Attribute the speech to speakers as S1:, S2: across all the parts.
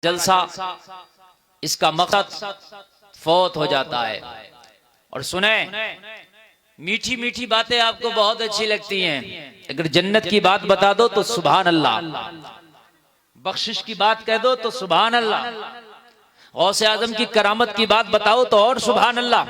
S1: जलसा इसका मकसद फौत हो जाता है। और सुने, मीठी मीठी बातें आपको बहुत अच्छी लगती हैं, अगर जन्नत की बात बता दो तो सुभान अल्लाह, बख्शिश की बात कह दो तो सुभान अल्लाह, गौसे आजम की करामत की बात बताओ तो और सुभान अल्लाह।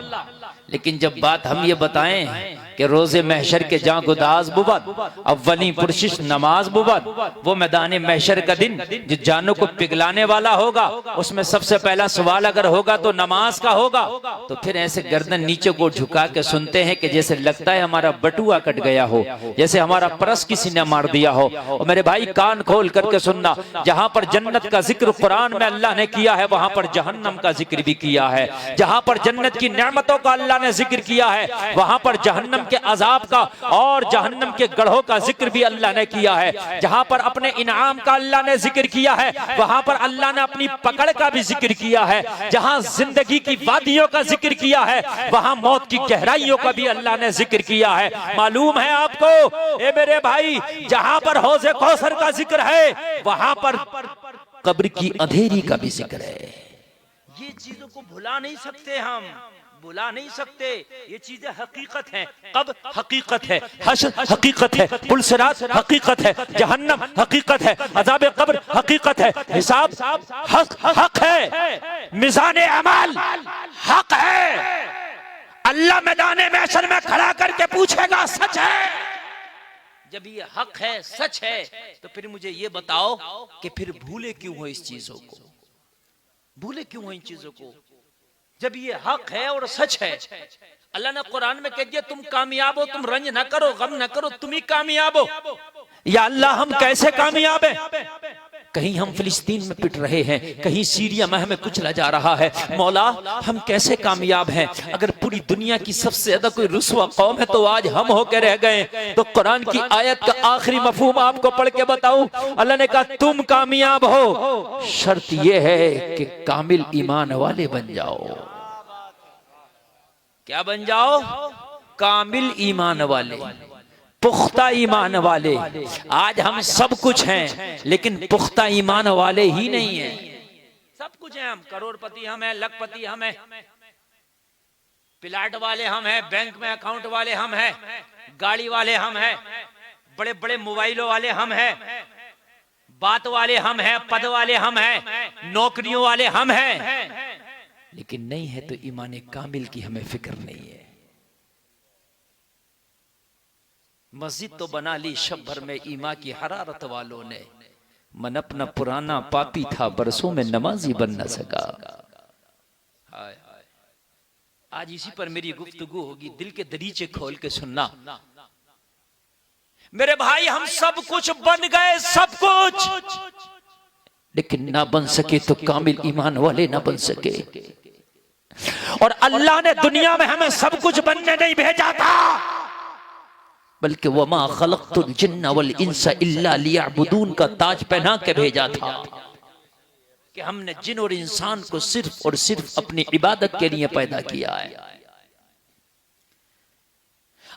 S1: लेकिन जब बात हम ये बताएं कि रोजे महशर के जां गुदाज बुबद अव्वली पुरशिश नमाज बुबद, वो मैदान महशर का दिन जो जानों को पिघलाने वाला होगा, उसमें सबसे पहला सवाल अगर होगा तो नमाज का होगा। तो फिर ऐसे गर्दन नीचे को झुका के सुनते हैं कि जैसे लगता है हमारा बटुआ कट गया हो, जैसे हमारा परस किसी ने मार दिया हो। और मेरे भाई कान खोल करके सुनना, जहां पर जन्नत का जिक्र कुरान में अल्लाह ने किया है, वहां पर जहन्नम का जिक्र भी किया है। जहां पर जन्नत की नेमतों का अल्लाह ने जिक्र किया है, वहां पर जहन्नम के अजाब का और जहन्नम के गढ़ों का जिक्र भी अल्लाह ने किया है। जहां पर अपने इनाम का अल्लाह ने जिक्र किया है, वहां पर अल्लाह ने अपनी पकड़ का भी जिक्र किया है। जहां जिंदगी की वादियों का जिक्र किया है, वहां मौत की गहराइयों का भी अल्लाह ने जिक्र किया है। मालूम है आपको ए मेरे भाई, जहां पर हौज़े कौसर का जिक्र है, वहां पर कब्र की अंधेरी का भी जिक्र है। ये चीजों को भुला नहीं सकते, हम भुला नहीं सकते। ये चीजें हकीकत हैं। कब हकीकत है, हश्र हकीकत है, पुलसरात हकीकत है, जहन्नम हकीकत है, अज़ाब कब्र हकीकत है, हिसाब हक है, मिज़ान अमाल हक है। अल्लाह मैदान महशर में खड़ा करके पूछेगा, सच है। जब ये हक है, सच है, तो फिर मुझे ये बताओ कि फिर भूले क्यों हो इस चीजों को, भूले क्यों हो इन चीजों को, जब ये हक है और सच है। अल्लाह ने कुरान में कह दिया, तुम कामयाब हो, तुम रंज ना करो, गम ना करो, तुम ही कामयाब हो। या अल्लाह, हम कैसे कामयाब हैं? कहीं हम फिलिस्तीन में पिट रहे हैं, कहीं सीरिया में हमें कुचला जा रहा है। मौला, हम कैसे कामयाब हैं? अगर पूरी दुनिया की सबसे ज्यादा कोई रुस्वा कौम है तो आज हम होके रह गए। तो कुरान की आयत का आखिरी मफहूम आपको पढ़ के बताऊं। अल्लाह ने कहा, तुम कामयाब हो, शर्त यह है कि कामिल ईमान वाले बन जाओ। क्या बन जाओ? कामिल ईमान वाले, पुख्ता ईमान वाले। आज हम सब कुछ हैं, लेकिन पुख्ता ईमान वाले ही नहीं हैं। सब कुछ हैं हम, करोड़पति हम हैं, लखपति हम हैं, प्लाट वाले हम हैं, बैंक में अकाउंट वाले हम हैं, गाड़ी वाले हम हैं, बड़े बड़े मोबाइलों वाले हम हैं, बात वाले हम हैं, पद वाले हम हैं, नौकरियों वाले हम हैं। लेकिन नहीं है तो ईमान कामिल की हमें फिक्र नहीं है। मस्जिद तो बना ली शब भर में ईमा की हरारत वालों ने, मन अपना पुराना पापी था, बरसों में नमाजी बन न सका। हाय हाय, आज इसी पर मेरी गुफ्तगू होगी, दिल के दरीचे खोल के सुनना। मेरे भाई, हम सब कुछ बन गए, सब कुछ, लेकिन ना बन सके तो कामिल ईमान वाले ना बन सके। और अल्लाह ने दुनिया में हमें सब कुछ बनने नहीं भेजा था, बल्कि वमा खलक़तुल जिन्ना वल इंसा इल्ला लियअबुदून का ताज पहना के भेजा था कि हमने जिन और इंसान को सिर्फ और सिर्फ अपनी इबादत के लिए पैदा किया है।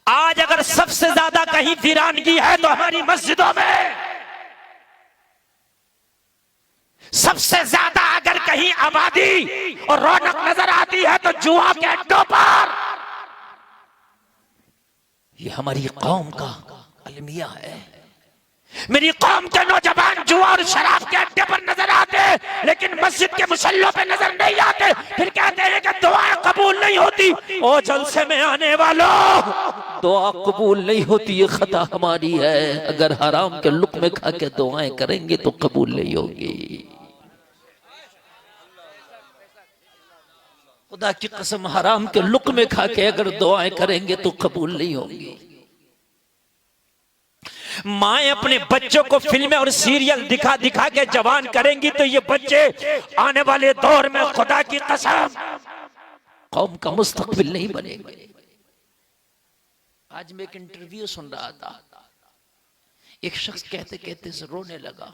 S1: आज अगर सबसे ज्यादा कहीं वीरानगी है तो हमारी मस्जिदों में, सबसे ज्यादा अगर कहीं आबादी और रौनक नजर आती है तो जुआ के अड्डों पर। ये हमारी कौम का अलमिया है। मेरी कौम के नौजवान जुआ और शराब के अड्डे पर नजर आते, लेकिन मस्जिद के मुसल्लों पे नजर नहीं आते। फिर कहते हैं कि दुआएं कबूल नहीं होती। ओ जलसे में आने वालों, दुआ कबूल नहीं होती, ये खता हमारी है। अगर हराम के लुक़्मे खा के दुआएं करेंगे तो कबूल नहीं होगी। खुदा की कसम, हराम के लुक़्मे खा के अगर दुआएं करेंगे तो कबूल नहीं होंगी। माएं अपने बच्चों को फिल्में और सीरियल दिखा दिखा के जवान करेंगी तो ये बच्चे आने वाले दौर में खुदा की कसम कौम का मुस्तकबिल नहीं बनेंगे। आज मैं एक इंटरव्यू सुन रहा था, एक शख्स कहते कहते से रोने लगा।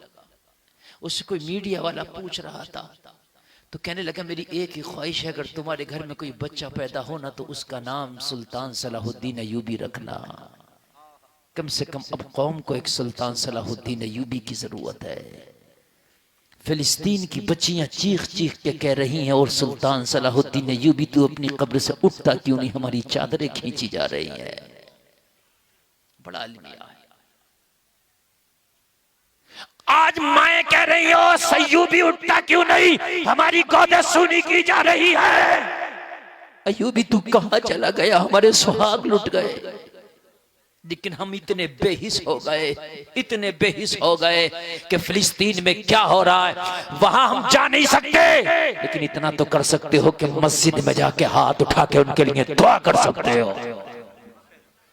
S1: उससे कोई मीडिया वाला पूछ रहा था तो कहने लगा, मेरी एक ही ख्वाहिश है, अगर तुम्हारे घर में कोई बच्चा पैदा हो ना तो उसका नाम सुल्तान सलाहुद्दीन अयूबी रखना। कम से कम अब कौम को एक सुल्तान सलाहुद्दीन अयूबी की जरूरत है। फिलिस्तीन की बच्चियां चीख चीख के कह रही हैं, और सुल्तान सलाहुद्दीन अय्यूबी तू अपनी कब्र से उठता क्यों नहीं, हमारी चादरें खींची जा रही हैं। बड़ा अलमिया है। आज मैं कह रही हूं अय्यूबी उठता क्यों नहीं, हमारी गोदें सूनी की जा रही है। अय्यूबी तू कहां चला गया, हमारे सुहाग लुट गए। लेकिन हम इतने बेहिस हो गए, इतने बेहिस हो गए कि फिलिस्तीन में क्या हो रहा है वहां हम जा नहीं सकते, लेकिन इतना तो कर सकते हो कि मस्जिद में जाके हाथ उठा के उनके लिए दुआ कर सकते हो।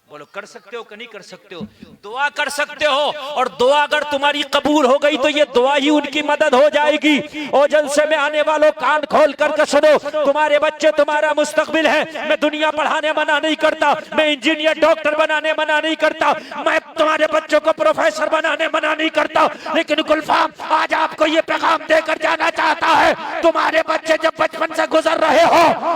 S1: बोलो कर सकते हो कि नहीं कर सकते हो? दुआ कर सकते हो, और दुआ अगर तुम्हारी कबूल हो गई तो ये दुआ ही उनकी मदद हो जाएगी। और जलसे में आने वालों कान खोल करके सुनो, तुम्हारे बच्चे तुम्हारा मुस्तकबिल है। मैं दुनिया पढ़ाने मना नहीं करता, मैं इंजीनियर डॉक्टर बनाने मना नहीं करता, मैं तुम्हारे बच्चों को प्रोफेसर बनाने मना नहीं करता, लेकिन गुलफाम आज आपको ये पैगाम देकर जाना चाहता है, तुम्हारे बच्चे जब बचपन से गुजर रहे हो